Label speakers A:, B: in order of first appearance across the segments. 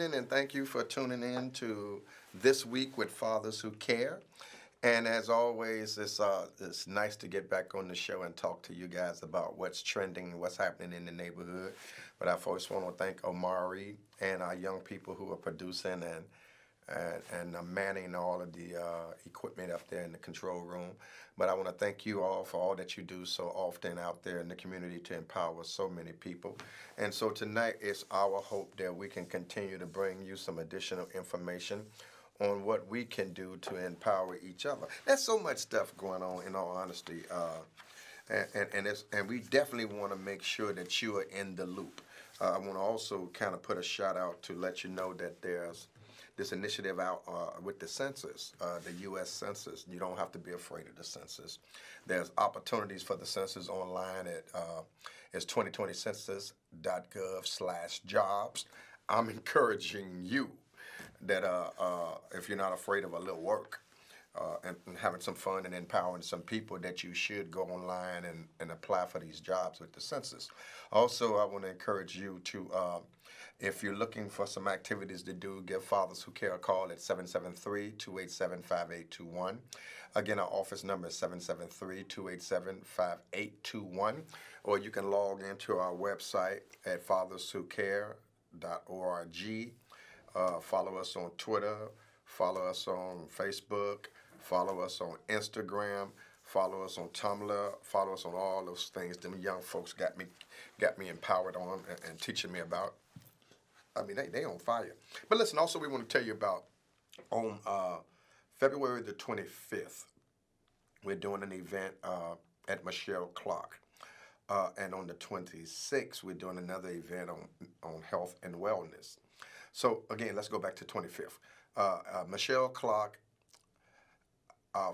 A: evening, and thank you for tuning in to This Week with Fathers Who Care. And as always, it's nice to get back on the show and talk to you guys about what's trending, what's happening in the neighborhood. But I first want to thank Omari and our young people who are producing and manning all of the equipment up there in the control room. But I want to thank you all for all that you do so often out there in the community to empower so many people. And so tonight it's our hope that we can continue to bring you some additional information on what we can do to empower each other. There's so much stuff going on, in all honesty, and we definitely want to make sure that you are in the loop. I want to also kind of put a shout out to let you know that there's this initiative out with the Census, the U.S. Census. You don't have to be afraid of the Census. There's opportunities for the Census online at it's 2020census.gov/jobs. I'm encouraging you that if you're not afraid of a little work and having some fun and empowering some people, that you should go online and apply for these jobs with the Census. Also, I want to encourage you to, if you're looking for some activities to do, give Fathers Who Care a call at 773-287-5821. Again, our office number is 773-287-5821. Or you can log into our website at fatherswhocare.org. Follow us on Twitter, follow us on Facebook, follow us on Instagram, follow us on Tumblr, follow us on all those things them young folks got me empowered on and teaching me about. I mean, they on fire. But listen, also we want to tell you about on February the 25th, we're doing an event at Michelle Clark. And on the 26th, we're doing another event on health and wellness. So again, let's go back to 25th. Michelle Clark,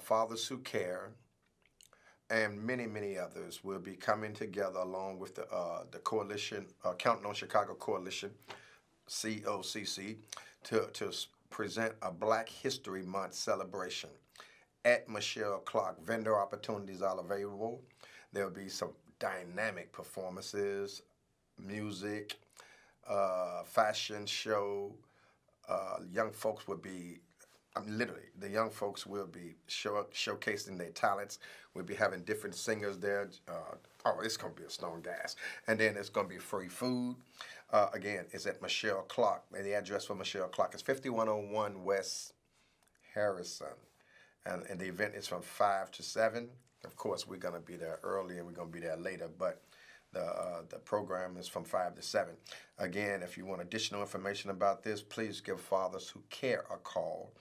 A: Fathers Who Care, and many, many others will be coming together along with the coalition, Counting on Chicago Coalition, COCC, to present a Black History Month celebration at Michelle Clark. Vendor opportunities are available. There'll be some dynamic performances, music, fashion show. Young folks will be, literally, the young folks will be showcasing their talents. We'll be having different singers there. It's going to be a stone gas. And then it's going to be free food. Again, it's at Michelle Clark. And the address for Michelle Clark is 5101 West Harrison. And the event is from 5 to 7. Of course, we're going to be there early and we're going to be there later. But the program is from 5 to 7. Again, if you want additional information about this, please give Fathers Who Care a call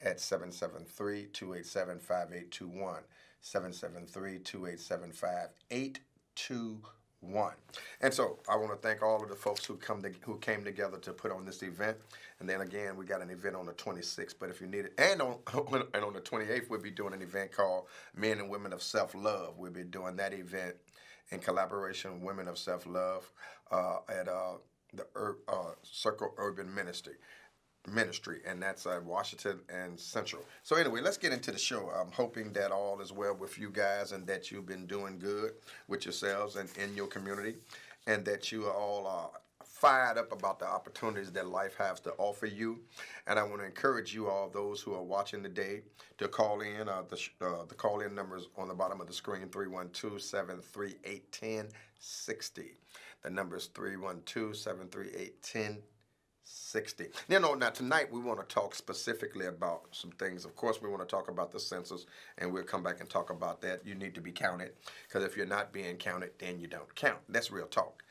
A: at 773-287-5821, 773-287-5821. And so I want to thank all of the folks who came together to put on this event. And then again, we got an event on the 26th. But if you need it, and on the 28th, we'll be doing an event called Men and Women of Self-Love. We'll be doing that event in collaboration with Women of Self-Love at the Circle Urban Ministry, and that's Washington and Central. So anyway, let's get into the show. I'm hoping that all is well with you guys and that you've been doing good with yourselves and in your community, and that you are all fired up about the opportunities that life has to offer you. And I want to encourage you all, those who are watching today, to call in. The call-in number is on the bottom of the screen, 312-738-1060. The number is 312-738-1060. Now tonight we want to talk specifically about some things. Of course, we want to talk about the census, and we'll come back and talk about that. You need to be counted, because if you're not being counted, then you don't count. That's real talk.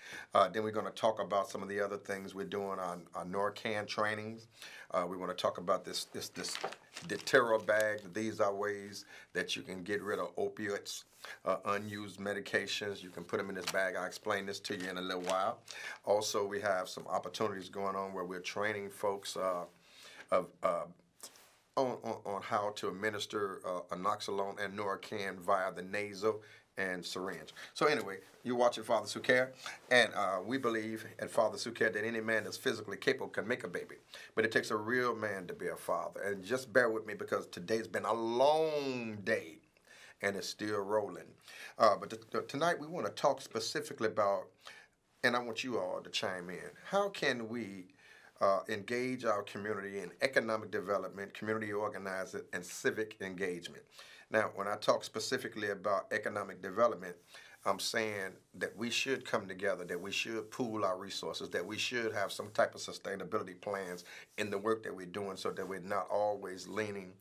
A: Then we're going to talk about some of the other things we're doing on Narcan trainings. We want to talk about the terror bag. These are ways that you can get rid of opiates, unused medications. You can put them in this bag. I'll explain this to you in a little while. Also, we have some opportunities going on where we're training folks on how to administer anoxolone and Narcan via the nasal and syringe. So anyway, you're watching Fathers Who Care, and we believe at Fathers Who Care that any man that's physically capable can make a baby, but it takes a real man to be a father. And just bear with me, because today's been a long day, and it's still rolling. But tonight we want to talk specifically about, and I want you all to chime in, how can we engage our community in economic development, community organizing, and civic engagement. Now, when I talk specifically about economic development, I'm saying that we should come together, that we should pool our resources, that we should have some type of sustainability plans in the work that we're doing so that we're not always leaning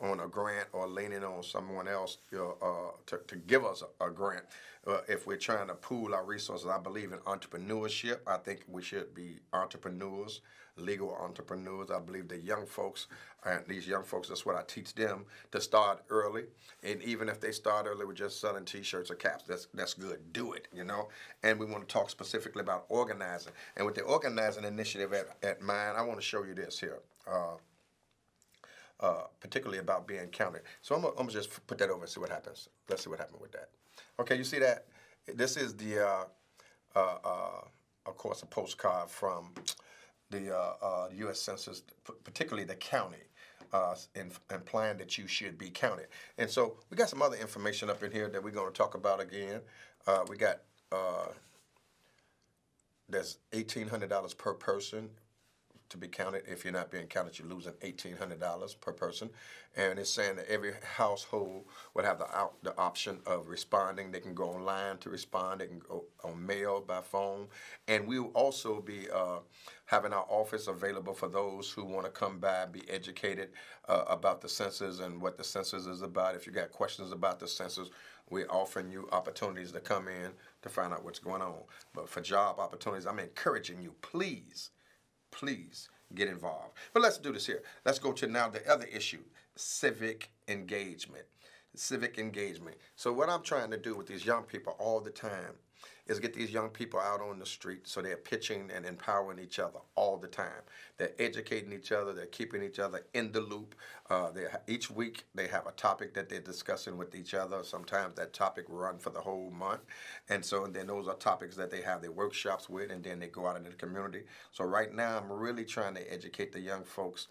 A: on a grant or leaning on someone else to give us a grant. If we're trying to pool our resources, I believe in entrepreneurship. I think we should be entrepreneurs, legal entrepreneurs. I believe the young folks, and these young folks, that's what I teach them, to start early. And even if they start early with just selling T-shirts or caps, that's good. Do it, you know. And we want to talk specifically about organizing. And with the organizing initiative at mine, I want to show you this here. Particularly about being counted. So I'm gonna just put that over and see what happens. Let's see what happens with that. Okay, you see that? This is the, of course, a postcard from the U.S. Census, particularly the county, implying that you should be counted. And so we got some other information up in here that we're going to talk about again. We got there's $1,800 per person to be counted. If you're not being counted, you're losing $1,800 per person. And it's saying that every household would have the option of responding. They can go online to respond. They can go on mail, by phone. And we will also be having our office available for those who want to come by and be educated about the census and what the census is about. If you got questions about the census, we're offering you opportunities to come in to find out what's going on. But for job opportunities, I'm encouraging you, please get involved. But let's do this here. Let's go to now the other issue, civic engagement. Civic engagement. So what I'm trying to do with these young people all the time is get these young people out on the street so they're pitching and empowering each other all the time. They're educating each other. They're keeping each other in the loop. Each week they have a topic that they're discussing with each other. Sometimes that topic run for the whole month. And then those are topics that they have their workshops with, and then they go out into the community. So right now I'm really trying to educate the young folks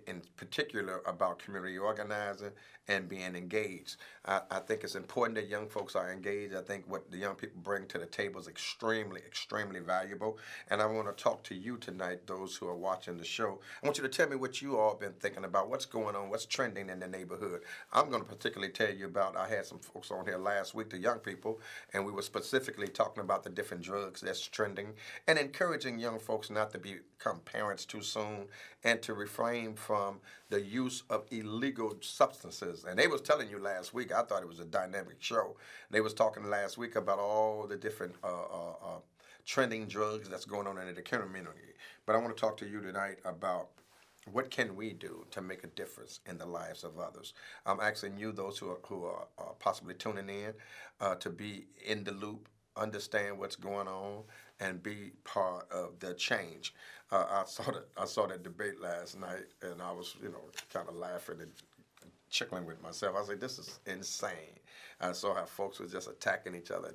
A: in particular about community organizing and being engaged. I think it's important that young folks are engaged. I think what the young people bring to the table is extremely, extremely valuable. And I want to talk to you tonight, those who are watching the show. I want you to tell me what you all been thinking about, what's going on, what's trending in the neighborhood. I'm going to particularly tell you about, I had some folks on here last week, the young people, and we were specifically talking about the different drugs that's trending and encouraging young folks not to become parents too soon and to refrain from the use of illegal substances. And they was telling you last week, I thought it was a dynamic show. They was talking last week about all the different trending drugs that's going on in the community. But I want to talk to you tonight about what can we do to make a difference in the lives of others. I'm asking you, those who are possibly tuning in, to be in the loop, understand what's going on, and be part of the change. I saw that debate last night, and I was, kind of laughing and chuckling with myself. I said, this is insane. I saw how folks were just attacking each other,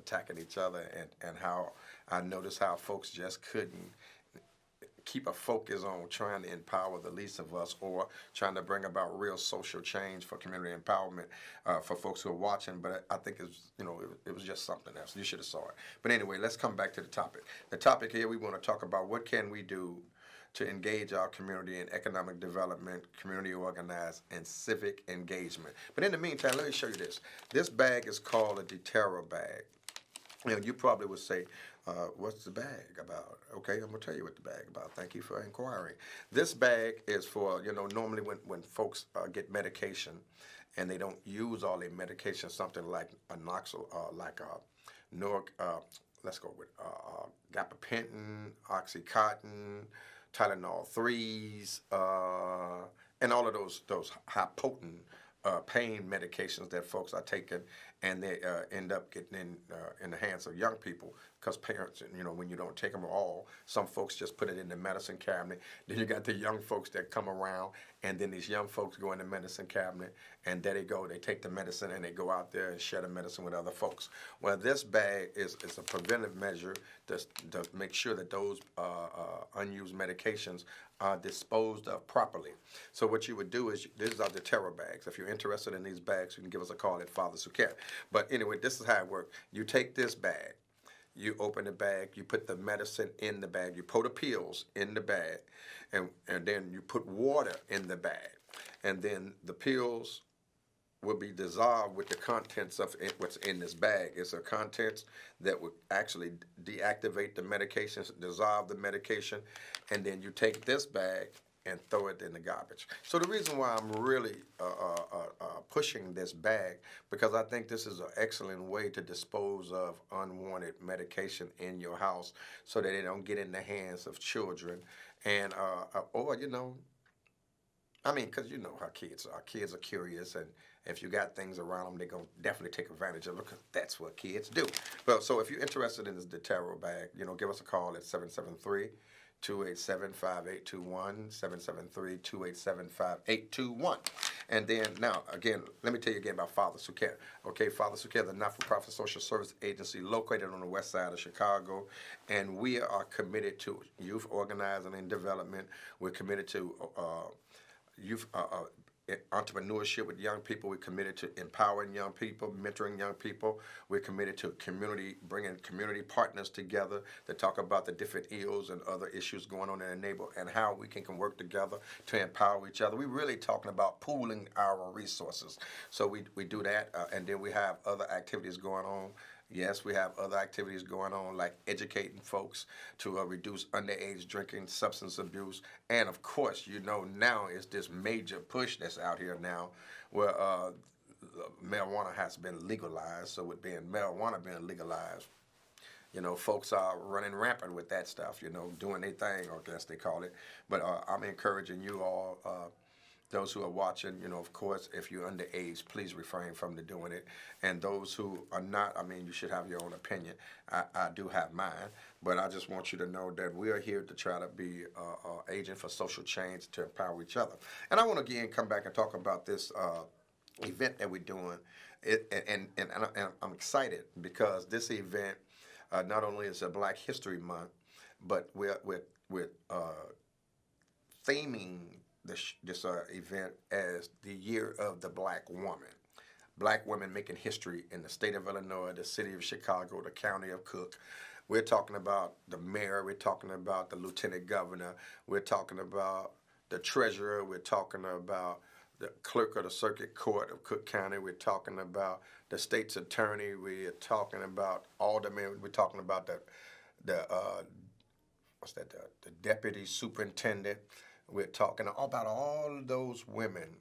A: and how I noticed how folks just couldn't keep a focus on trying to empower the least of us or trying to bring about real social change for community empowerment for folks who are watching. But I think it was just something else. You should have saw it. But anyway, let's come back to the topic. The topic here, we want to talk about what can we do to engage our community in economic development, community organized, and civic engagement. But in the meantime, let me show you this. This bag is called a deterror bag. You probably would say, what's the bag about? Okay, I'm going to tell you what the bag about. Thank you for inquiring. This bag is for, normally when folks get medication and they don't use all their medication, something like a Noxil, let's go with gabapentin, Oxycontin, Tylenol 3s, and all of those high potent pain medications that folks are taking, and they end up getting in the hands of young people because parents, when you don't take them all, some folks just put it in the medicine cabinet. Then you got the young folks that come around, and then these young folks go in the medicine cabinet, and there they go. They take the medicine, and they go out there and share the medicine with other folks. Well, this bag is a preventive measure to make sure that those unused medications are disposed of properly. So what you would do is, these are the terror bags. If you're interested in these bags, you can give us a call at Father Suket. But anyway, this is how it works. You take this bag, You open the bag, you put the medicine in the bag, you put the pills in the bag, and then you put water in the bag. And then the pills will be dissolved with the contents of what's in this bag. It's a contents that would actually deactivate the medications, dissolve the medication, and then you take this bag and throw it in the garbage. So the reason why I'm really pushing this bag, because I think this is an excellent way to dispose of unwanted medication in your house so that they don't get in the hands of children. And, or, I mean, because you know how kids are. Kids are curious, and if you got things around them, they're going to definitely take advantage of it because that's what kids do. Well, so if you're interested in this deTarot bag, give us a call at 773-287-5821, 773-287-5821. And then, now, again, let me tell you again about Father Suker. Okay, Father Suker is a not-for-profit social service agency located on the west side of Chicago, and we are committed to youth organizing and development. We're committed to youth entrepreneurship with young people. We're committed to empowering young people, mentoring young people. We're committed to bringing community partners together to talk about the different ills and other issues going on in the neighborhood and how we can work together to empower each other. We're really talking about pooling our resources. So we do that, and then we have other activities going on. Yes, we have other activities going on like educating folks to reduce underage drinking, substance abuse, and of course, now is this major push that's out here now where marijuana has been legalized. So with marijuana being legalized, folks are running rampant with that stuff, doing their thing, I guess they call it. But I'm encouraging you all, those who are watching, of course, if you're underage, please refrain from doing it. And those who are not, you should have your own opinion. I do have mine, but I just want you to know that we are here to try to be an agent for social change to empower each other. And I want to again come back and talk about this event that we're doing. And I'm excited because this event not only is a Black History Month, but we're theming this event as the Year of the Black Woman. Black women making history in the state of Illinois, the city of Chicago, the county of Cook. We're talking about the mayor. We're talking about the lieutenant governor. We're talking about the treasurer. We're talking about the clerk of the circuit court of Cook County. We're talking about the state's attorney. We're talking about aldermen. We're talking about the deputy superintendent. We're talking about all of those women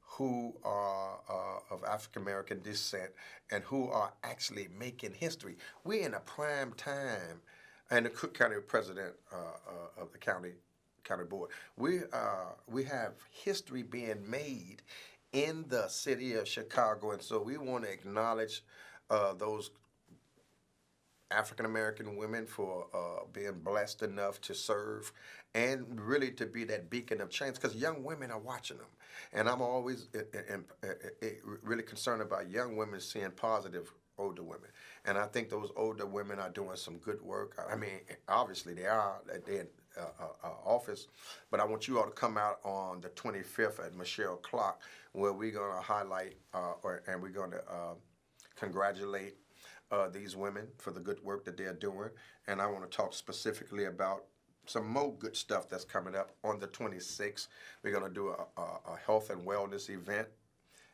A: who are of African American descent and who are actually making history. We're in a prime time, and the Cook County president of the county board. We have history being made in the city of Chicago, and so we want to acknowledge those African American women for being blessed enough to serve and really to be that beacon of change, because young women are watching them. And I'm always really concerned about young women seeing positive older women. And I think those older women are doing some good work. Obviously they're in office, but I want you all to come out on the 25th at Michelle Clock, where we're going to highlight and we're going to congratulate these women for the good work that they're doing. And I want to talk specifically about some more good stuff that's coming up. On the 26th, we're going to do a health and wellness event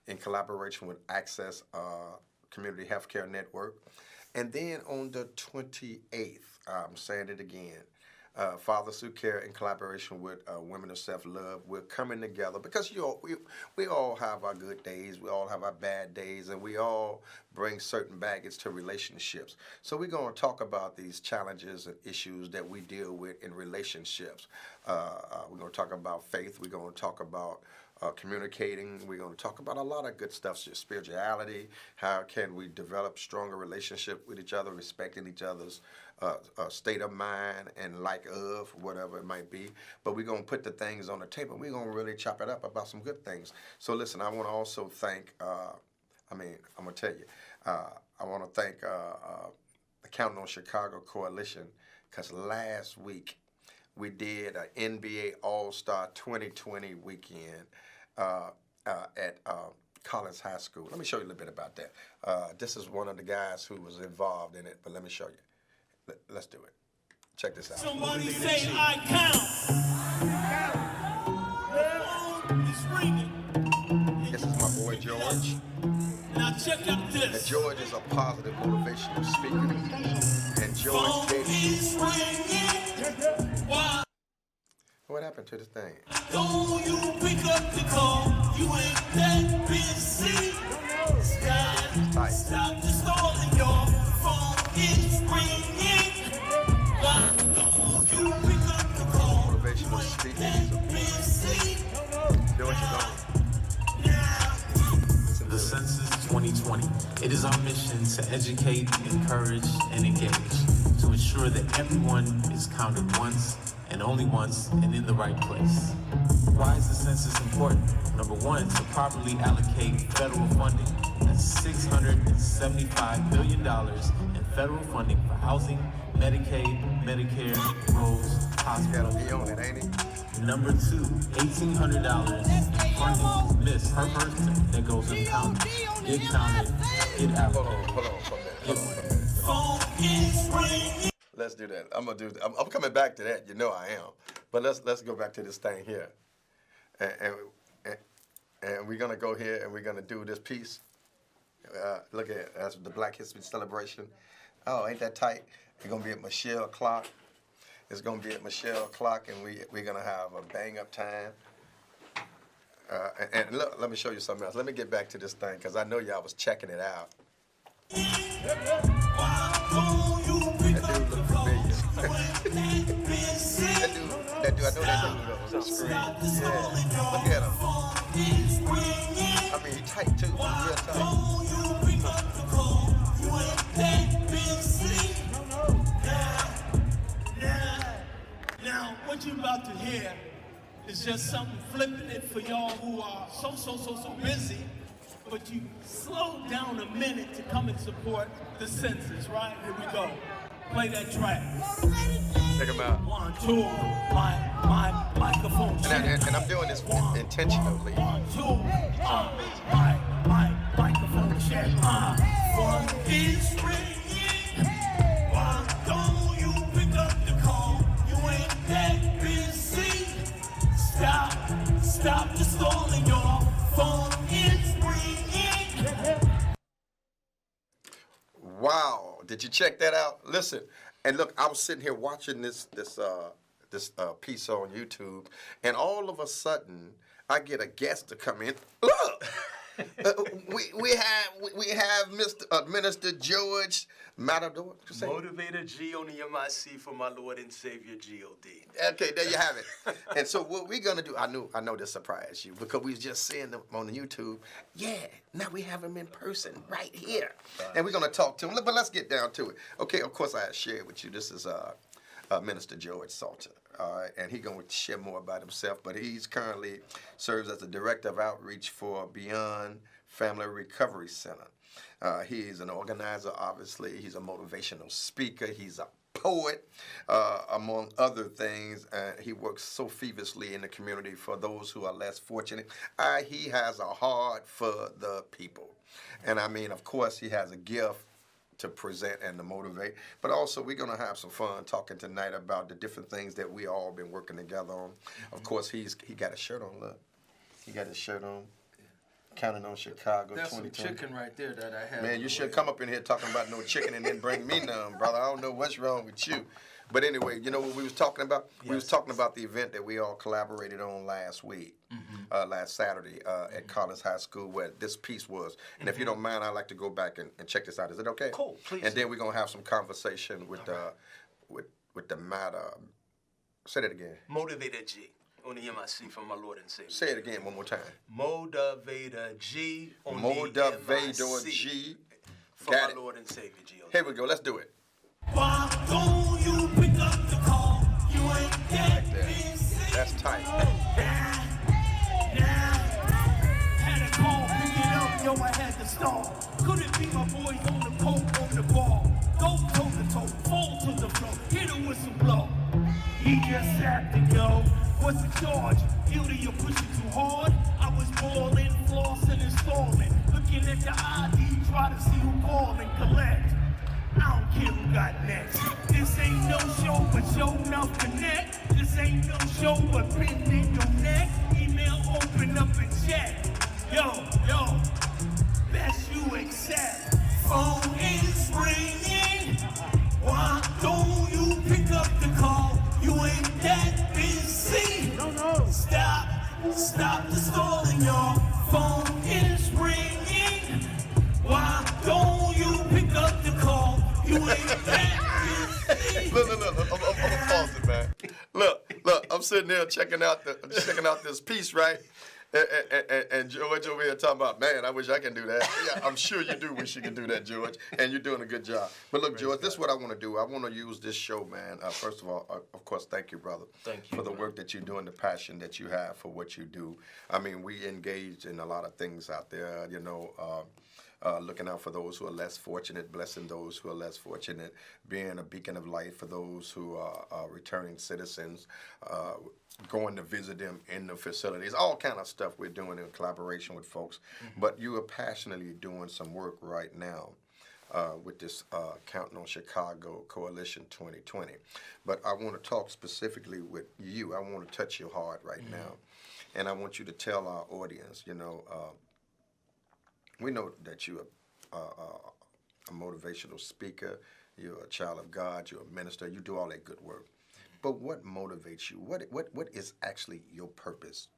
A: in collaboration with Access Community Healthcare Network. And then on the 28th, I'm saying it again, Father Suker, in collaboration with Women of Self-Love, we're coming together because we all have our good days, we all have our bad days, and we all bring certain baggage to relationships. So we're going to talk about these challenges and issues that we deal with in relationships. We're going to talk about faith. We're going to talk about communicating. We're going to talk about a lot of good stuff, spirituality. How can we develop stronger relationship with each other, respecting each other's state of mind and whatever it might be. But we're going to put the things on the table. We're going to really chop it up about some good things. So listen, I want to also thank, I'm going to tell you, I want to thank the Counting on Chicago Coalition, because last week we did an NBA All-Star 2020 weekend at Collins High School. Let me show you a little bit about that. This is one of the guys who was involved in it, but let me show you. Let's do it. Check this out.
B: Somebody say I count. It's ringing.
A: This is my boy George.
B: Now check out this.
A: And George is a positive motivational speaker. And George
B: is ringing. Why
A: what happened to this thing?
B: don't you pick up the call? You ain't that busy. Stop just stalling. Your phone is ringing. Why don't you pick up the call?
A: Motivational speaking. George is on.
C: The Census 2020. It is our mission to educate, encourage, and engage to ensure that everyone is counted once and only once and in the right place. Why is the census important? Number one, to properly allocate federal funding. That's $675 billion in federal funding for housing, Medicaid, Medicare, roads, hospitals.
A: He on it, ain't he?
C: Number two, $1,800 funding missed per person that goes uncounted. Get counted, get allocated.
A: Hold on for a minute. Let's do that. I'm coming back to that. You know I am. But let's go back to this thing here, and we're gonna go here and we're gonna do this piece. Look at it. That's the Black History Celebration. Oh, ain't that tight? It's gonna be at Michelle Clock. It's gonna be at Michelle Clock, and we're gonna have a bang up time. And look, let me show you something else. Let me get back to this thing because I know y'all was checking it out. That dude look familiar. that dude, I know that dude was on screen. Yeah, look at him. I mean, he tight too. He's real tight.
B: Now, what you're about to hear is just something flipping it for y'all who are so busy, but you slow down a minute to come and support the census, right? Here we go. Play that track.
A: Check him out.
B: 1, 2, my microphone check.
A: And I'm doing this intentionally.
B: 1, 2, my microphone check. Phone is ringing. Why don't you pick up the call? You ain't that busy. Stop the stalling. Your phone is ringing.
A: Wow, did you check that out? Listen, and look, I was sitting here watching this piece on YouTube, and all of a sudden, I get a guest to come in. Look, we have Mr. Minister George Matador.
D: Motivator G on the MIC for my Lord and Savior G.O.D.
A: Okay, there you have it. And so what we're gonna do, I know this surprised you because we was just seeing them on the YouTube. Yeah, now we have him in person right here, and we're gonna talk to him. But let's get down to it. Okay, of course I shared with you. This is Minister George Salter. All right, and he's going to share more about himself, but he's currently serves as the Director of Outreach for Beyond Family Recovery Center. He's an organizer, obviously. He's a motivational speaker. He's a poet, among other things. He works so feverishly in the community for those who are less fortunate. He has a heart for the people. And I mean, of course, he has a gift to present and to motivate, but also we're going to have some fun talking tonight about the different things that we all been working together on. Of course, he got a shirt on. Look, he got his shirt on. Counting on Chicago.
D: That's
A: 2020.
D: some chicken right there that I have.
A: Man, you should come up in here talking about no chicken and then bring me none, brother. I don't know what's wrong with you. But anyway, you know what we was talking about? Yes. We was talking about the event that we all collaborated on last week, last Saturday at Collins High School, where this piece was. And if you don't mind, I'd like to go back and check this out. Is it okay?
D: Cool, please.
A: And then we're going to have some conversation with the matter. Say that again.
D: Motivator G on the MIC for my Lord and Savior.
A: Say it again one more time.
D: Motivator G on
A: Motivator
D: the MIC
A: G.
D: for my Lord and Savior G.O.D.
A: Here we go. Let's do it.
B: Why don't you pick up the call? You ain't that busy.
A: That's tight.
B: Had a call, pick it up, yo, I had to stall. Could it be my boys on the coke, on the ball? Go toe to toe, fall to the floor, hear the whistle blow. He just acting, yo. What's the charge? Guilty, you're pushing too hard. I was balling, flossing, installing. Looking at the ID, try to see who call and collect. I don't hear who got next. This ain't no show but show enough connect. This ain't no show but pin in your neck. Email open up and check. Yo, best you accept. Phone is ringing. Why don't you pick up the call? You ain't that busy. No. Stop the stalling, y'all. Phone is ringing. Why don't you pick up the call? You ain't that busy.
A: Look, I'm gonna pause it, man. Look, I'm sitting there checking out this piece, right? And George over here talking about, man, I wish I can do that. Yeah, I'm sure you do wish you could do that, George, and you're doing a good job. But look, George, this is what I want to do. I want to use this show, man. First of all, of course, thank you, brother, for the work that you're doing, the passion that you have for what you do. I mean, we engage in a lot of things out there, you know, looking out for those who are less fortunate, blessing those who are less fortunate, being a beacon of light for those who are returning citizens, going to visit them in the facilities, all kind of stuff we're doing in collaboration with folks. Mm-hmm. But you are passionately doing some work right now with this Counting on Chicago Coalition 2020. But I want to talk specifically with you. I want to touch your heart right now. And I want you to tell our audience, you know, we know that you're a motivational speaker, you're a child of God, you're a minister, you do all that good work. But what motivates you? What is actually your purpose,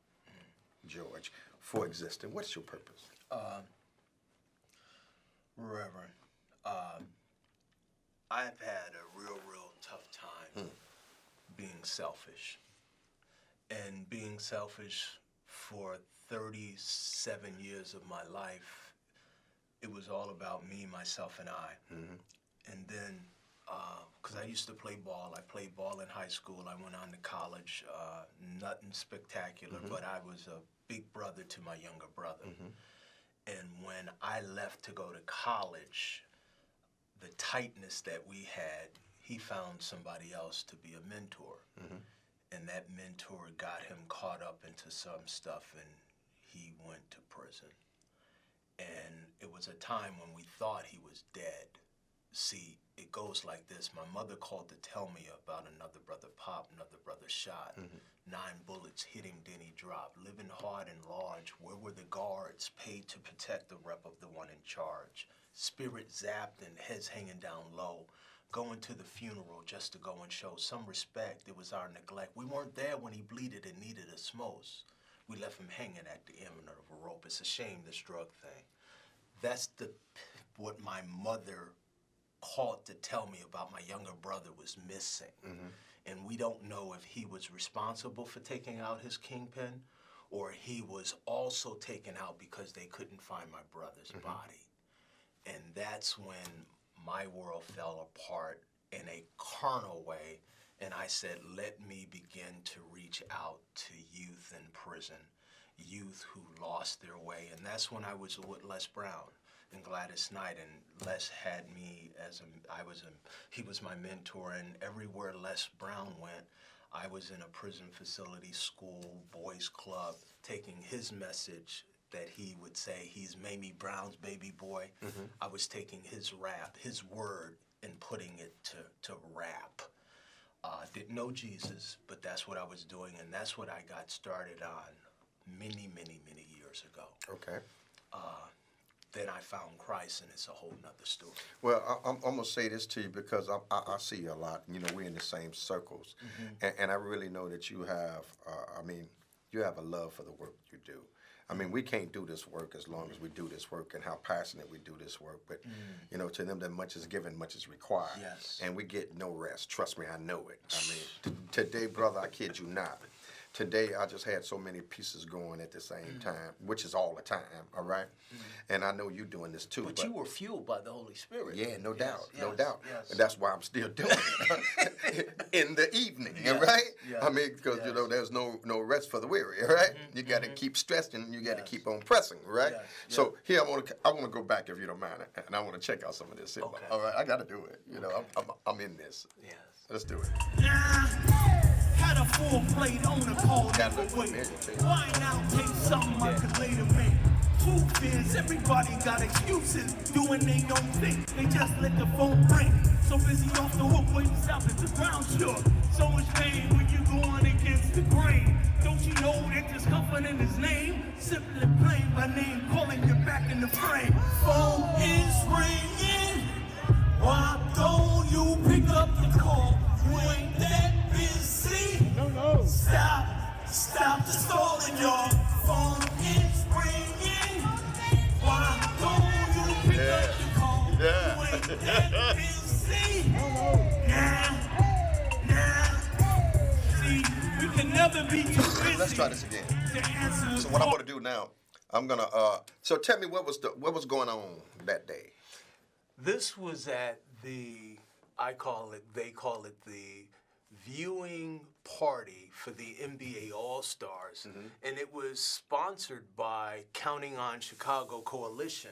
A: George, for existing? What's your purpose?
D: Reverend, I've had a real tough time being selfish. And being selfish for 37 years of my life, it was all about me, myself, and I. Mm-hmm. And then, because I used to play ball. I played ball in high school. I went on to college. Nothing spectacular, but I was a big brother to my younger brother. And when I left to go to college, the tightness that we had, he found somebody else to be a mentor. And that mentor got him caught up into some stuff, and he went to prison. And it was a time when we thought he was dead. See, it goes like this. My mother called to tell me about another brother popped, another brother shot. 9 bullets hit him, then he dropped. Living hard and large, where were the guards paid to protect the rep of the one in charge? Spirit zapped and heads hanging down low. Going to the funeral just to go and show some respect. It was our neglect. We weren't there when he bleeded and needed us most. We left him hanging at the end of a rope. It's a shame, this drug thing. That's what my mother called to tell me about my younger brother was missing. And we don't know if he was responsible for taking out his kingpin or he was also taken out because they couldn't find my brother's body. And that's when my world fell apart in a carnal way, and I said, let me begin to reach out to youth in prison, youth who lost their way. And that's when I was with Les Brown and Gladys Knight, and Les had me as he was my mentor, and everywhere Les Brown went, I was in a prison facility, school, boys club, taking his message that he would say, he's Mamie Brown's baby boy. I was taking his rap, his word, and putting it to rap. Didn't know Jesus, but that's what I was doing, and that's what I got started on many years ago.
A: Okay.
B: Then I found Christ, and it's a whole nother story.
A: Well, I'm going to say this to you because I see you a lot. You know, we're in the same circles. And I really know that you have, you have a love for the work you do. I mean, we can't do this work as long as we do this work and how passionate we do this work. But, you know, to them that much is given, much is required.
B: Yes.
A: And we get no rest. Trust me, I know it. I mean, today, brother, I kid you not. Today, I just had so many pieces going at the same time, which is all the time, all right? And I know you're doing this too.
B: But you were fueled by the Holy Spirit.
A: Yeah, no doubt, no doubt.
B: Yes.
A: And that's why I'm still doing it in the evening, all right?
B: Yes.
A: I mean, because, you know, there's no rest for the weary, all right? You got to keep stressing, you got to keep on pressing, right?
B: Yes.
A: So here, I want to go back, if you don't mind, and I want to check out some of this.
B: Okay.
A: All right, I got to do it. You know, I'm in this.
B: Yes.
A: Let's do it.
B: Had a full plate on the call, never wait. Why now take something I could later make? Truth is, everybody got excuses, doing they own thing. They just let the phone ring. So busy off the hook, waiting south at the ground shook. So much pain when you going against the grain. Don't you know that there's comfort in his name? Simply plain by name, calling you back in the frame. Phone is ringing. Why don't you pick up the call? You ain't that busy. No. Stop the stalling, y'all. Phone is ringing. Why don't you pick up the call?
A: Yeah.
B: You ain't that busy. Nah. See, we can never be too busy.
A: Let's try this again.
B: to answer
A: So what I'm gonna do now, I'm gonna so tell me what was going on that day.
D: This was at they call it the viewing party for the NBA All-Stars, and it was sponsored by Counting on Chicago Coalition.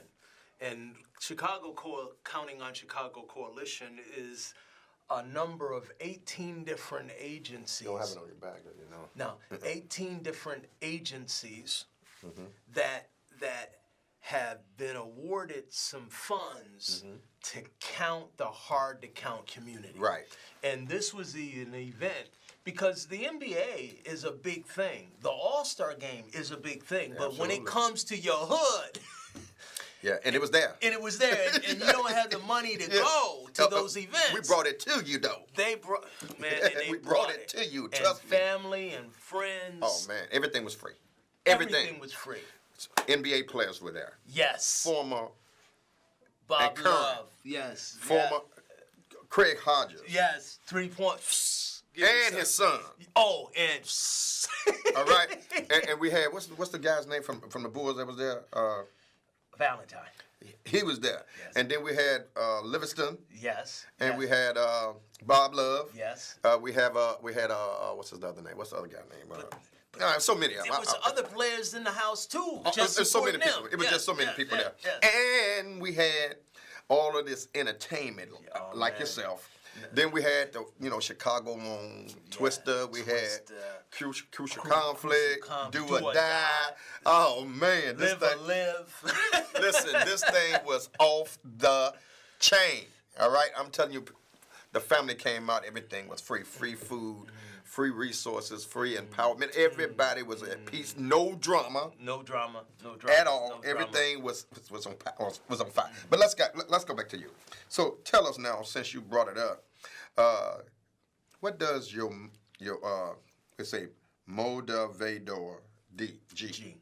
D: And Counting on Chicago Coalition is a number of 18 different agencies.
A: You don't have it on your back, you know.
D: No, 18 different agencies that have been awarded some funds to count the hard-to-count community.
A: Right.
D: And this was an event because the NBA is a big thing. The All-Star Game is a big thing. But when it
A: Absolutely.
D: comes to your hood,
A: Yeah, and it was there.
D: and it was there, and you don't have the money to go to those events.
A: We brought it to you, though.
D: They brought, man, and they
A: We brought it to you,
D: and
A: trust me.
D: family and friends.
A: Oh man, everything was free.
D: Everything was free.
A: NBA players were there.
D: Yes.
A: Former
D: Bob
A: current.
D: Love. Yes.
A: former Craig Hodges.
D: Yes. 3 points.
A: And his son.
D: Oh, and
A: All right. And we had what's the guy's name from the Bulls that was there?
D: Valentine.
A: He was there.
D: Yes.
A: And then we had Livingston.
D: Yes.
A: And
D: yes.
A: we had Bob Love.
D: Yes.
A: We had what's his other name? What's the other guy's name? So many of them.
D: There was other players in the house too.
A: There's so many
D: supporting
A: people.
D: them.
A: It was
D: Yes,
A: just so many
D: yes,
A: people
D: yes,
A: there.
D: yes.
A: And we had all of this entertainment,
D: Oh,
A: like
D: man.
A: yourself. Then we had the Chicago on Twister. We
D: Twister.
A: had Crucial Conflict, Do
D: Do
A: or
D: or
A: Die.
D: Die.
A: Oh man, this
D: Live
A: thing.
D: or live.
A: Listen, this thing was off the chain. All right, I'm telling you, the family came out. Everything was free. Free food, free resources, free empowerment. Everybody was at peace. No drama.
D: No drama. No drama.
A: At all.
D: No drama.
A: Everything was on fire. But let's go back to you. So tell us now, since you brought it up, what does your let's say motivator G?
D: G.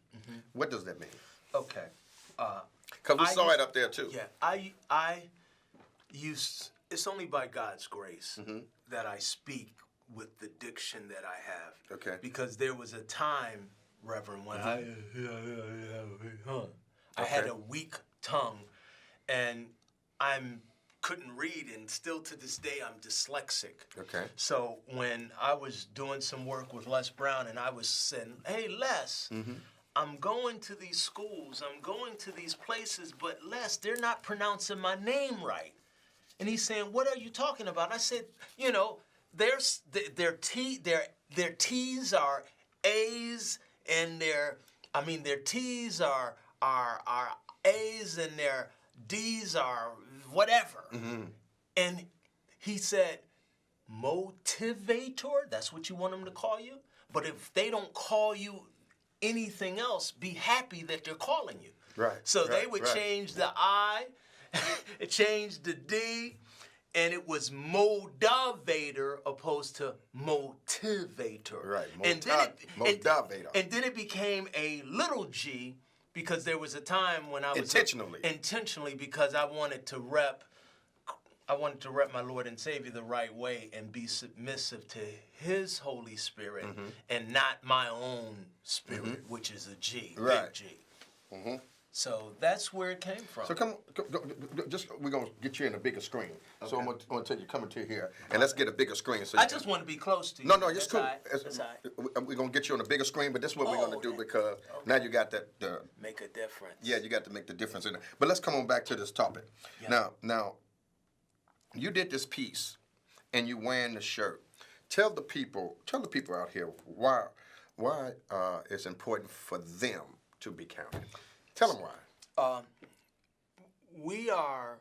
A: What does that mean?
D: Okay.
A: Because we saw it up there too.
D: Yeah, I use. It's only by God's grace that I speak with the diction that I have.
A: Okay.
D: Because there was a time, Reverend, when I had
A: Okay.
D: a weak tongue, and couldn't read, and still to this day I'm dyslexic.
A: Okay.
D: So when I was doing some work with Les Brown, and I was saying, "Hey, Les, I'm going to these schools, I'm going to these places, but Les, they're not pronouncing my name right." And he's saying, "What are you talking about?" I said, their T's are A's, and their T's are A's, and their D's are whatever. And he said, "Motivator, that's what you want them to call you? But if they don't call you anything else, be happy that they're calling you."
A: Right,
D: So they
A: right,
D: would
A: right.
D: change the I, change the D, and it was motivator opposed to motivator.
A: Right,
D: And then
A: motivator.
D: and then it became a little G, because there was a time when I was intentionally, because I wanted to rep my Lord and Savior the right way and be submissive to His Holy Spirit and not my own spirit, which is a G,
A: Right.
D: big G. So that's where it came from.
A: So we're gonna get you in a bigger screen. So I'm gonna tell you, coming to here, and let's get a bigger screen. So
D: I just want to be close to you.
A: No, it's
D: That's
A: cool.
D: all right. That's all right.
A: We're gonna get you on a bigger screen, but this is what we're gonna do,
D: okay.
A: because now you got that.
D: Make a difference.
A: Yeah, you got to make the difference in it. But let's come on back to this topic.
D: Yeah.
A: Now, you did this piece, and you wearing the shirt. Tell the people out here why it's important for them to be counted. Tell them why.
D: We are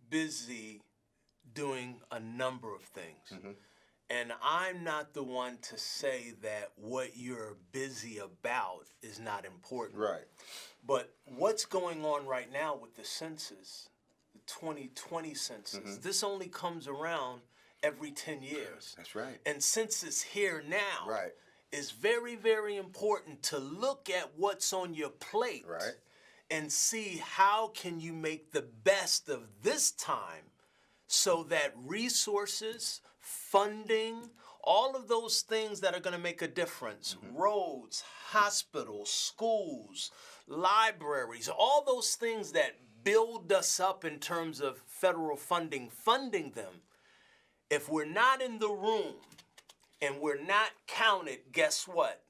D: busy doing a number of things. And I'm not the one to say that what you're busy about is not important.
A: Right.
D: But what's going on right now with the census, the 2020 census, this only comes around every 10 years.
A: That's right.
D: And since it's here now,
A: Right.
D: it's very, very important to look at what's on your plate.
A: Right.
D: And see how can you make the best of this time so that resources, funding, all of those things that are going to make a difference, roads, hospitals, schools, libraries, all those things that build us up in terms of federal funding them. If we're not in the room and we're not counted, guess what?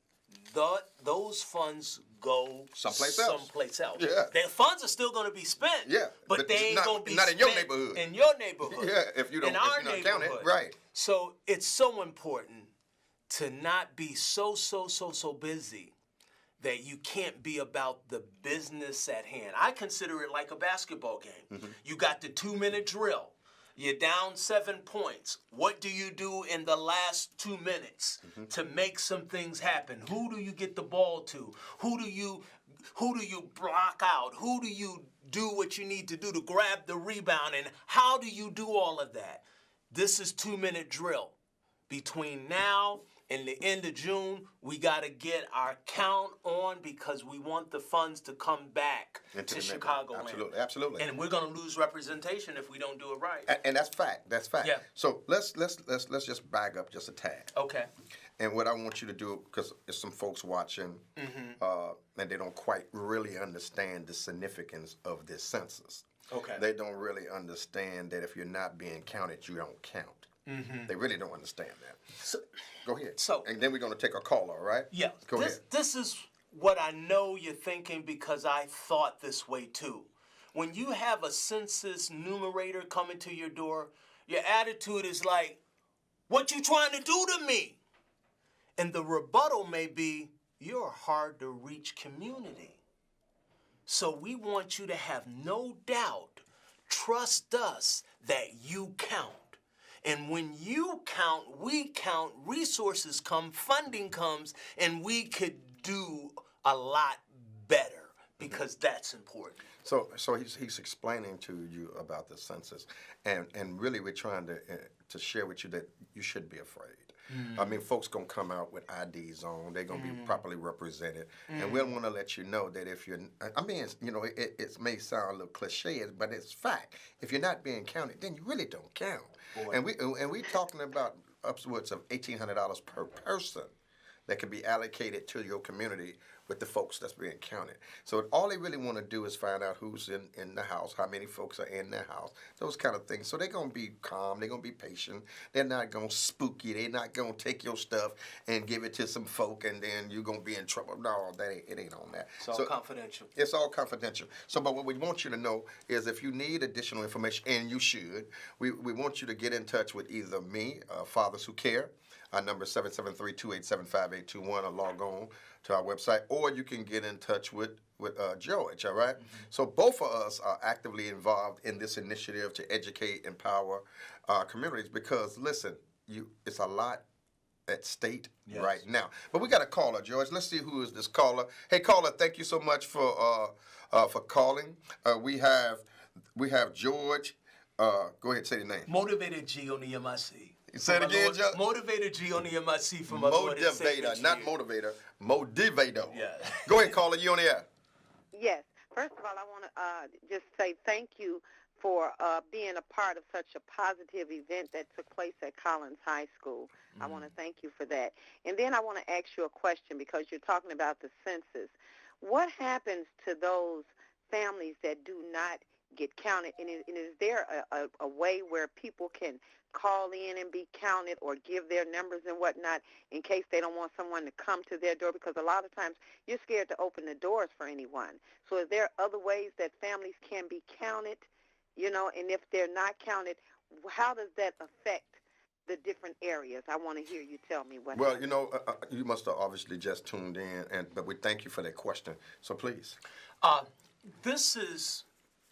D: Those funds go
A: someplace else. Yeah.
D: Their funds are still going to be spent.
A: Yeah.
D: But they ain't going to be
A: not
D: spent
A: in your neighborhood.
D: In your neighborhood.
A: Yeah, if you don't,
D: in
A: if
D: our
A: you're not
D: neighborhood.
A: counted. Right.
D: So it's so important to not be so busy that you can't be about the business at hand. I consider it like a basketball game. You got the 2-minute drill. You're down 7 points. What do you do in the last 2 minutes to make some things happen? Who do you get the ball to? Who do you block out? Who do you do what you need to do to grab the rebound? And how do you do all of that? This is 2-minute drill. Between now and the end of June, we got to get our count on because we want the funds to come back to Chicagoland.
A: Absolutely.
D: And we're going to lose representation if we don't do it right.
A: And that's fact. That's fact.
D: Yeah.
A: So let's just back up just a tad.
D: Okay.
A: And what I want you to do, because there's some folks watching, and they don't quite really understand the significance of this census.
D: Okay.
A: They don't really understand that if you're not being counted, you don't count. They really don't understand that.
D: So,
A: go ahead.
D: So,
A: and then we're going to take a caller, all right?
D: Yeah.
A: Go ahead.
D: This is what I know you're thinking because I thought this way too. When you have a census numerator coming to your door, your attitude is like, what you trying to do to me? And the rebuttal may be, you're a hard to reach community. So we want you to have no doubt, trust us that you count. And when you count, we count, resources come, funding comes, and we could do a lot better because that's important.
A: So he's explaining to you about the census, and really we're trying to share with you that you shouldn't be afraid. I mean, folks gonna come out with IDs on. They're gonna be properly represented, and we want to let you know that if you're, I mean, it may sound a little cliche, but it's fact. If you're not being counted, then you really don't count. Boy. And we talking about upwards of $1,800 per person that can be allocated to your community with the folks that's being counted. So all they really want to do is find out who's in the house, how many folks are in their house, those kind of things. So they're going to be calm, they're going to be patient, they're not going to spook you, they're not going to take your stuff and give it to some folk and then you're going to be in trouble. No, it ain't on that.
D: It's all confidential.
A: It's all confidential. So, but what we want you to know is if you need additional information, and you should, we want you to get in touch with either me, Fathers Who Care. Our number is 773-287-5821, or log on to our website, or you can get in touch with George, all right? So both of us are actively involved in this initiative to educate, empower our communities because, listen, it's a lot at stake right now. But we got a caller, George. Let's see who is this caller. Hey, caller, thank you so much for calling. We have George. Go ahead, say the name.
D: Motivated G on the MIC.
A: Say it again, Joe.
D: Motivated G on the MIC from my Lord and Savior.
A: Motivator, not motivator. Motivator.
D: Yeah.
A: Go ahead, caller. You on the air.
E: Yes. First of all, I want to just say thank you for being a part of such a positive event that took place at Collins High School. I want to thank you for that. And then I want to ask you a question because you're talking about the census. What happens to those families that do not get counted? And is there a way where people can call in and be counted or give their numbers and whatnot in case they don't want someone to come to their door? Because a lot of times you're scared to open the doors for anyone. So is there other ways that families can be counted, and if they're not counted, how does that affect the different areas. I want to hear you tell me what
A: Well,
E: happened.
A: you must have obviously just tuned in, but we thank you for that question. So please.
D: This is,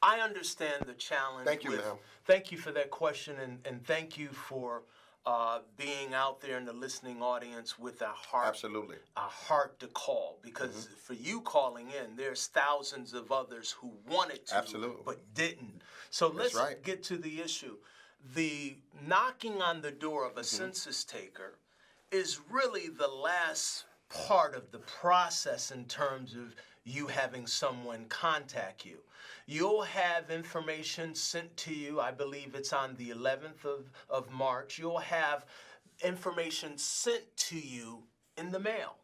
D: I understand the challenge.
A: Thank you, ma'am.
D: Thank you for that question, and thank you for being out there in the listening audience with a heart.
A: Absolutely.
D: A heart to call, because for you calling in, there's thousands of others who wanted to,
A: Absolutely.
D: but didn't. So let's
A: right.
D: get to the issue. The knocking on the door of a census taker is really the last part of the process in terms of you having someone contact you. You'll have information sent to you. I believe it's on the 11th of March. You'll have information sent to you in the mail.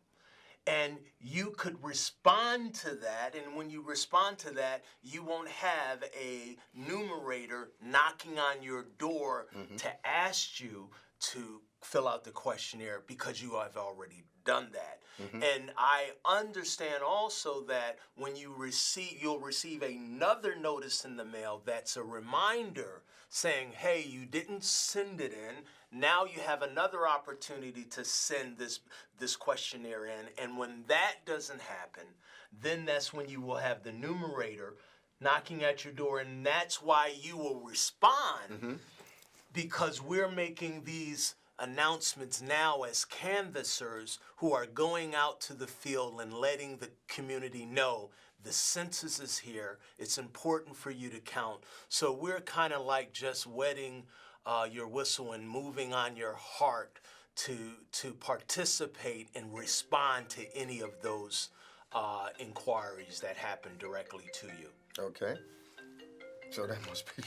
D: And you could respond to that, and when you respond to that, you won't have a numerator knocking on your door to ask you to fill out the questionnaire, because you have already done that. And I understand also that when you'll receive another notice in the mail that's a reminder saying, hey, you didn't send it in. Now you have another opportunity to send this questionnaire in. And when that doesn't happen, then that's when you will have the numerator knocking at your door. And that's why you will respond, because we're making these announcements now as canvassers who are going out to the field and letting the community know the census is here. It's important for you to count. So we're kind of like just wetting your whistle and moving on your heart to participate and respond to any of those inquiries that happen directly to you.
A: Okay. So that must be.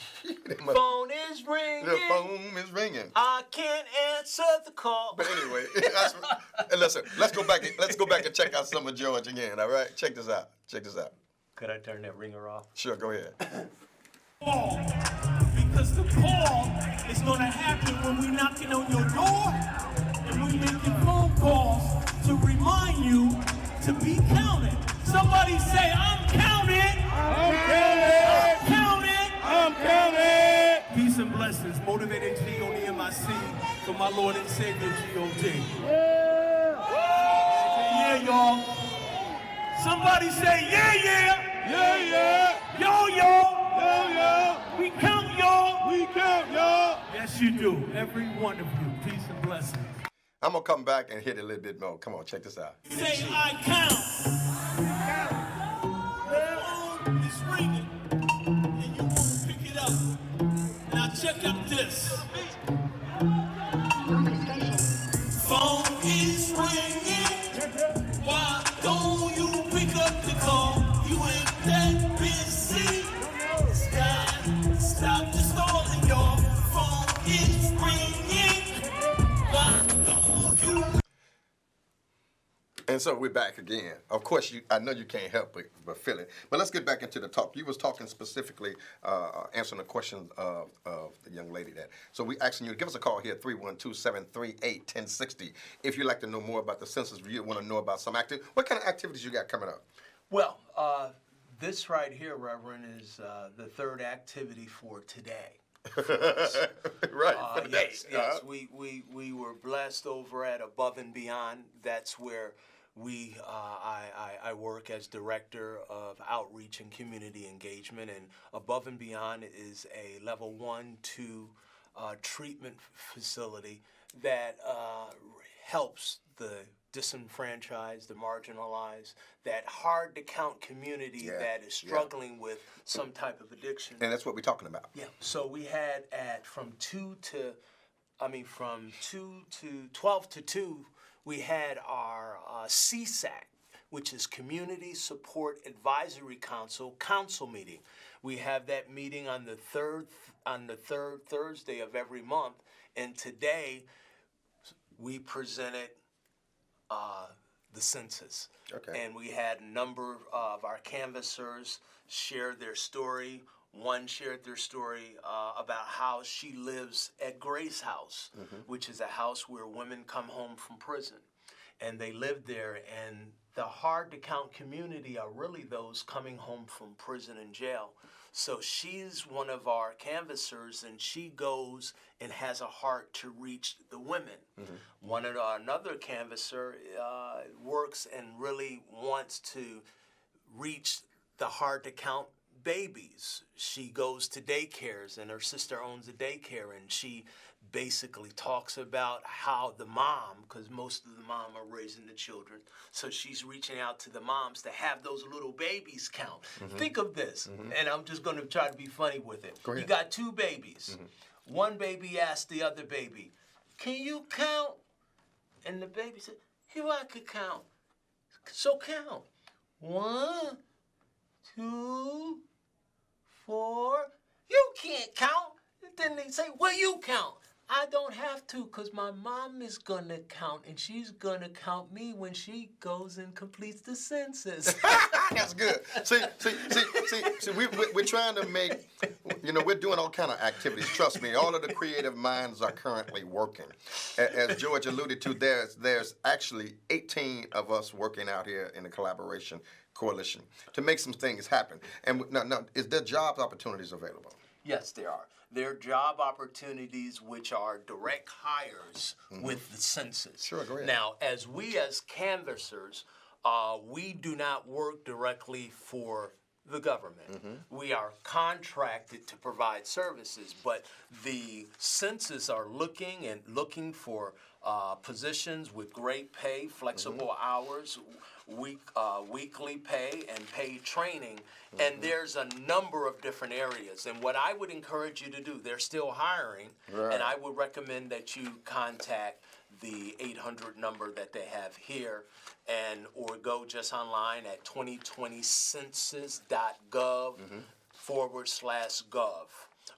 D: Phone is ringing.
A: The phone is ringing.
D: I can't answer the call.
A: But anyway, and listen. Let's go back and check out some of George again. All right. Check this out.
D: Could I turn that ringer off?
A: Sure. Go ahead.
B: Call. Because the call is going to happen when we're knocking on your door and we're making phone calls to remind you to be counted. Somebody say, I'm counted. I'm counted. I'm counted. I'm counted. Peace and blessings. Motivated G on the MIC for my Lord and Savior G.O.D. Yeah, y'all. Somebody say, yeah, yeah. Yeah, yeah. Yo, yo. Yo, yo. We count, y'all. We count, y'all. Yes, you do. Every one of you. Peace and blessings.
A: I'm gonna come back and hit it a little bit more. Come on, check this out.
B: Say, I count. The phone is ringing, and you want to pick it up. Now check out this. Phone is ringing. Why don't you pick up the call? You ain't that busy. Stop the stalling, your phone is ringing. Why don't you?
A: And so we're back again. Of course, I know you can't help but feel it. But let's get back into the talk. You was talking specifically, answering the question of the young lady that. So we asking you to give us a call here at 312-738-1060. If you'd like to know more about the census, you want to know about some what kind of activities you got coming up?
D: Well, this right here, Reverend, is the third activity for today.
A: Right. For the day.
D: Yes. We were blessed over at Above and Beyond. That's where I work as Director of Outreach and Community Engagement, and Above and Beyond is a level 1-2 treatment facility that helps the disenfranchised, the marginalized, that hard-to-count community that is struggling with some type of addiction.
A: And that's what we're talking about.
D: Yeah. So we had from 12 to 2, we had our CSAC, which is Community Support Advisory Council meeting. We have that meeting on the third Thursday of every month, and today we presented the census.
A: Okay.
D: And we had a number of our canvassers share their story. One shared their story about how she lives at Grace House, which is a house where women come home from prison. And they live there, and the hard-to-count community are really those coming home from prison and jail. So she's one of our canvassers, and she goes and has a heart to reach the women. Another canvasser works and really wants to reach the hard to count babies. She goes to daycares, and her sister owns a daycare, and she basically talks about how the mom, because most of the mom are raising the children, so she's reaching out to the moms to have those little babies count. Think of this, and I'm just going to try to be funny with it.
A: Go ahead.
D: You got two babies. One baby asked the other baby, "Can you count?" And the baby said, "Here, I could count." So count. 1, 2, 4. You can't count. Then they say, "Well, you count." I don't have to, because my mom is going to count, and she's going to count me when she goes and completes the census.
A: That's good. See, we're trying to make, we're doing all kind of activities. Trust me, all of the creative minds are currently working. As George alluded to, there's actually 18 of us working out here in the collaboration coalition to make some things happen. And now, is there job opportunities available?
D: Yes, there are. There are job opportunities which are direct hires with the census.
A: Sure, go ahead.
D: Now, as canvassers, we do not work directly for the government. We are contracted to provide services, but the census are looking for positions with great pay, flexible hours, weekly pay, and paid training. And there's a number of different areas. And what I would encourage you to do, they're still hiring, and I would recommend that you contact the 800 number that they have here, or go just online at 2020census.gov/gov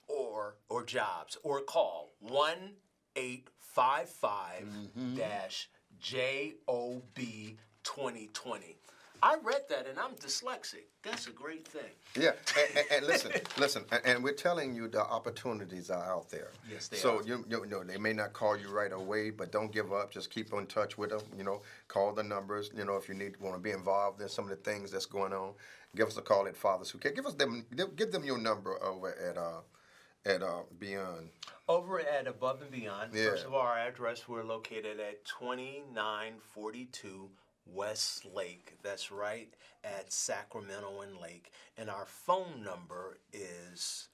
D: or jobs, or call 1-855-JOB-2020. I read that, and I'm dyslexic. That's a great thing.
A: Yeah, and listen, and we're telling you the opportunities are out there.
D: Yes, they
A: so
D: are.
A: You know, they may not call you right away, but don't give up. Just keep in touch with them. Call the numbers. If you want to be involved in some of the things that's going on, give us a call at Fathers Who Care. Give them your number over at Beyond.
D: Over at Above and Beyond.
A: Yeah.
D: First of all, our address, we're located at 2942 West Lake. That's right at Sacramento and Lake. And our phone number is,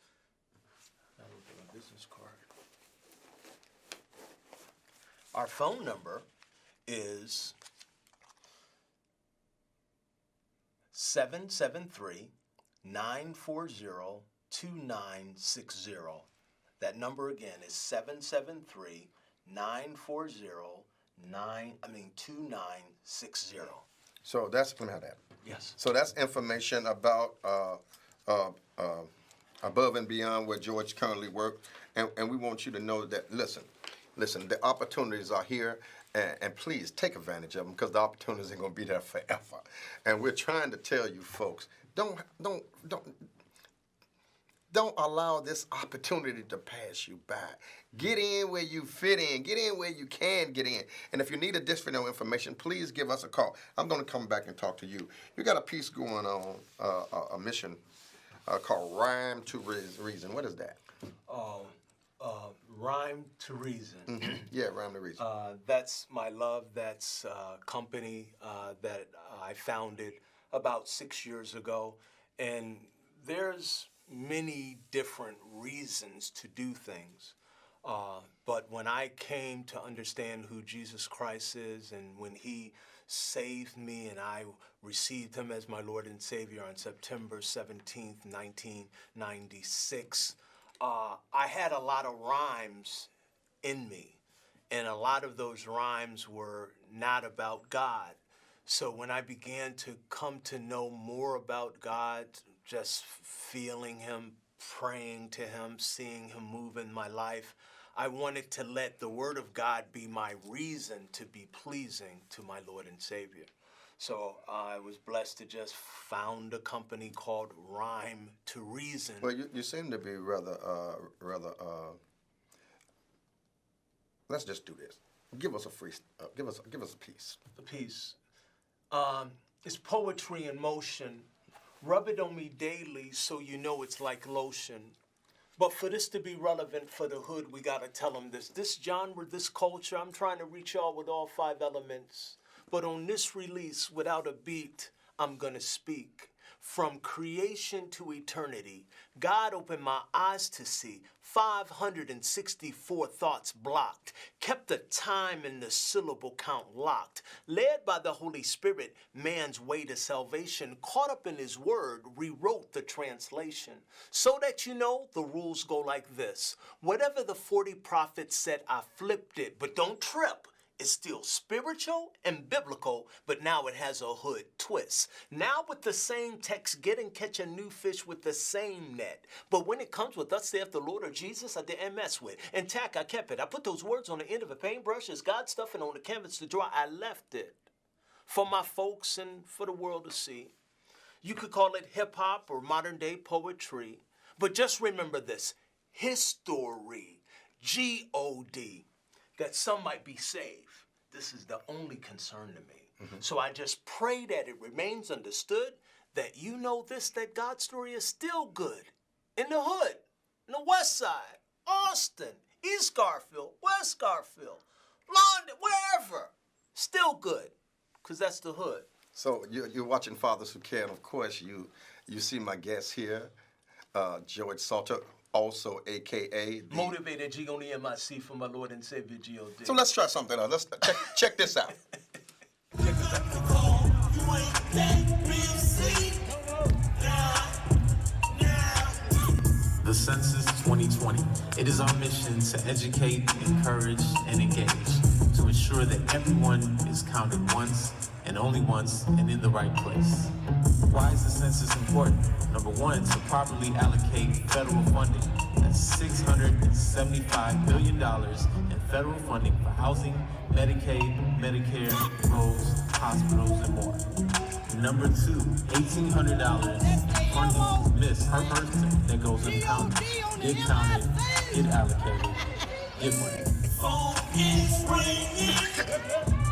D: I don't get my business card. Our phone number is 773-940-2960. That number again is 773-940-2960.
A: So that's, let me have that.
D: Yes.
A: So that's information about Above and Beyond where George currently works, and we want you to know that, listen, the opportunities are here, and please take advantage of them, because the opportunities ain't gonna be there forever. And we're trying to tell you folks, don't allow this opportunity to pass you by. Get in where you fit in. Get in where you can get in. And if you need additional information, please give us a call. I'm going to come back and talk to you. You got a piece going on, a mission called Rhyme to Reason. What is that?
D: Rhyme to Reason.
A: Yeah, Rhyme to Reason.
D: That's my love. That's a company that I founded about 6 years ago. And there's many different reasons to do things. But when I came to understand who Jesus Christ is, and when he saved me and I received him as my Lord and Savior on September 17th, 1996, I had a lot of rhymes in me. And a lot of those rhymes were not about God. So when I began to come to know more about God, just feeling him, praying to him, seeing him move in my life, I wanted to let the Word of God be my reason to be pleasing to my Lord and Savior. So I was blessed to just found a company called Rhyme to Reason.
A: Well, you seem to be rather, let's just do this. Give us a give us a piece.
D: The piece. It's poetry in motion Rub it on me daily so you know it's like lotion. But for this to be relevant for the hood, we gotta tell them this. This genre, this culture, I'm trying to reach y'all with all 5 elements. But on this release, without a beat, I'm gonna speak. From creation to eternity, God opened my eyes to see 564 thoughts blocked, kept the time and the syllable count locked. Led by the Holy Spirit, man's way to salvation, caught up in his word, rewrote the translation. So that you know, the rules go like this. Whatever the 40 prophets said, I flipped it, but don't trip. It's still spiritual and biblical, but now it has a hood twist. Now with the same text, get and catch a new fish with the same net. But when it comes with us, saith the Lord or Jesus, I didn't mess with. Intact, I kept it. I put those words on the end of a paintbrush. It's God stuff, and on the canvas to draw, I left it. For my folks and for the world to see. You could call it hip-hop or modern-day poetry. But just remember this. History. G-O-D. That some might be saved. This is the only concern to me. So I just pray that it remains understood that you know this, that God's story is still good. In the hood, in the west side, Austin, East Garfield, West Garfield, London, wherever. Still good, because that's the hood.
A: So you're watching Fathers Who Care, and of course you see my guest here, George Salter, also a.k.a.
D: Motivated G-O-D-M-I-C for my Lord and Savior G-O-D.
A: So let's try something else. Let's check this out.
C: The Census 2020. It is our mission to educate, encourage, and engage to ensure that everyone is counted once and only once and in the right place. Why is the census important? Number one, to properly allocate federal funding. That's $675 billion in federal funding for housing, Medicaid, Medicare, roads, hospitals, and more. Number two, $1,800 in funding missed per person that goes uncounted. Get counted, get allocated, get money.
B: Phone is ringing.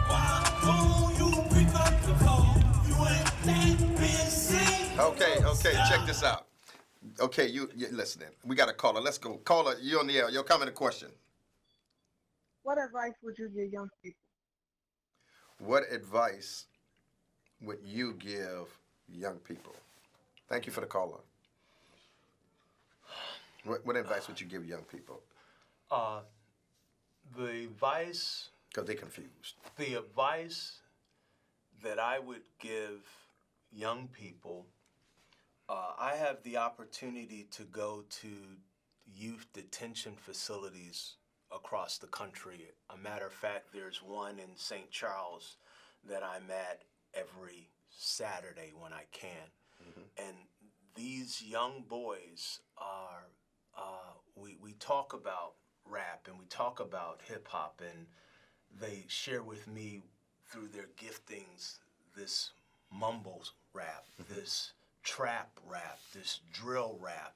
B: Why don't you pick up the call? You ain't that busy.
A: Okay, check this out. Okay, you listening. We got a caller. Let's go. Caller, you on the air. Your comment or question?
F: What advice would you give young people?
A: What advice would you give young people? Thank you for the caller. What advice would you give young people?
D: The advice...
A: Because they're confused.
D: The advice that I would give young people, I have the opportunity to go to youth detention facilities across the country. A matter of fact, there's one in St. Charles that I'm at every Saturday when I can. And these young boys are, we talk about rap and we talk about hip hop, and they share with me through their giftings this mumble rap, this trap rap, this drill rap.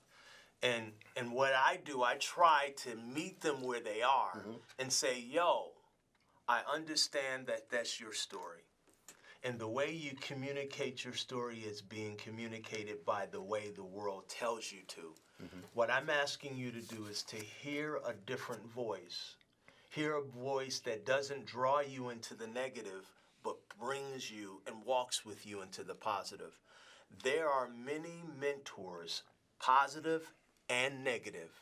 D: And what I do, I try to meet them where they are and say, yo, I understand that that's your story. And the way you communicate your story is being communicated by the way the world tells you to. What I'm asking you to do is to hear a different voice. Hear a voice that doesn't draw you into the negative, but brings you and walks with you into the positive. There are many mentors, positive and negative,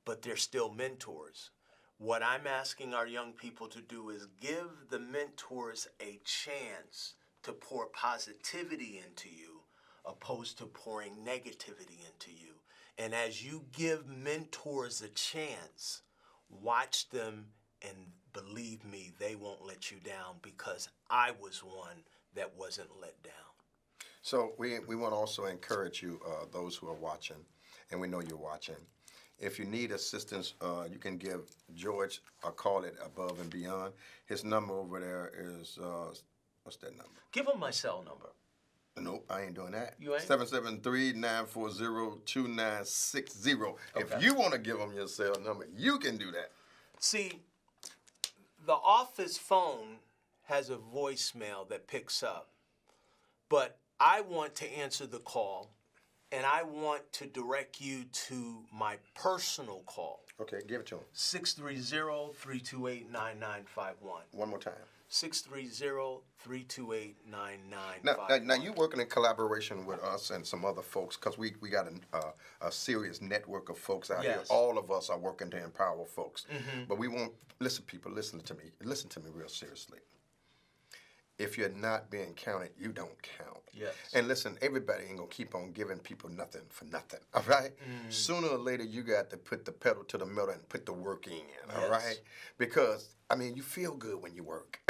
D: but they're still mentors. What I'm asking our young people to do is give the mentors a chance to pour positivity into you, opposed to pouring negativity into you. And as you give mentors a chance, watch them, and believe me, they won't let you down, because I was one that wasn't let down.
A: So we want to also encourage you, those who are watching, and we know you're watching. If you need assistance, you can give George a call at Above and Beyond. His number over there is, what's that number?
D: Give them my cell number.
A: Nope, I ain't doing that.
D: You ain't?
A: 773-940-2960. If you want to give them your cell number, you can do that.
D: See, the office phone has a voicemail that picks up, but I want to answer the call, and I want to direct you to my personal call.
A: Okay, give it to him.
D: 630-328-9951.
A: One more time.
D: 630-328-9951.
A: Now you working in collaboration with us and some other folks, because we got a serious network of folks out here.
D: Yes.
A: All of us are working to empower folks. But we won't, listen people, listen to me real seriously. If you're not being counted, you don't count.
D: Yes.
A: And listen, everybody ain't gonna keep on giving people nothing for nothing, all right? Sooner or later, you got to put the pedal to the metal and put the work in, all
D: Yes.
A: right? Because, I mean, you feel good when you work.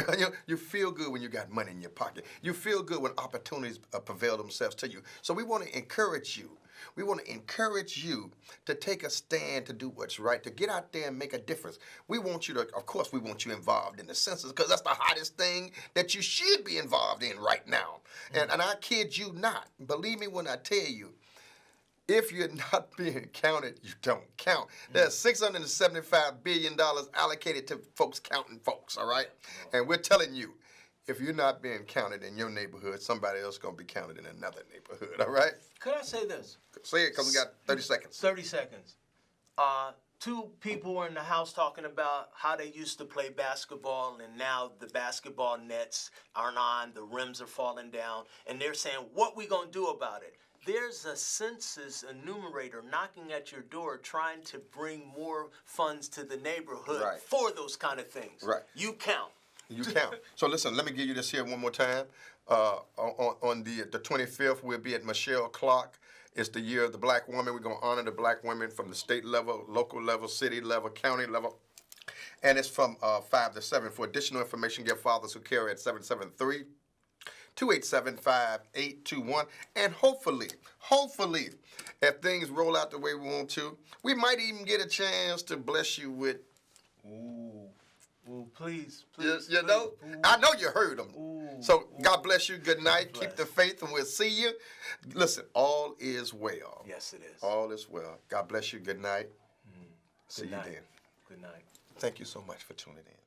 A: You feel good when you got money in your pocket. You feel good when opportunities prevail themselves to you. So we want to encourage you. We want to encourage you to take a stand to do what's right, to get out there and make a difference. We want you to, of course, we want you involved in the census, because that's the hottest thing that you should be involved in right now. And I kid you not. Believe me when I tell you, if you're not being counted, you don't count. There's $675 billion allocated to folks counting folks, all right? And we're telling you, if you're not being counted in your neighborhood, somebody else is going to be counted in another neighborhood, all right?
D: Could I say this?
A: Say it, because we got 30 seconds.
D: 30 seconds. Two people were in the house talking about how they used to play basketball, and now the basketball nets aren't on, the rims are falling down, and they're saying, what we going to do about it? There's a census enumerator knocking at your door trying to bring more funds to the neighborhood
A: Right.
D: for those kind of things.
A: Right.
D: You count.
A: You count. So listen, let me give you this here one more time. On the 25th, we'll be at Michelle Clark. It's the year of the black woman. We're going to honor the black women from the state level, local level, city level, county level. And it's from 5 to 7. For additional information, give Fathers Who Care at 773-287-5821. And hopefully, if things roll out the way we want to, we might even get a chance to bless you with.
D: Ooh, please.
A: You know? I know you heard them. So God bless you. Good night.
D: Bless.
A: Keep the faith, and we'll see you. Listen, all is well.
D: Yes, it is.
A: All is well. God bless you. Good night. See
D: Good
A: you
D: night.
A: then.
D: Good night.
A: Thank you so much for tuning in.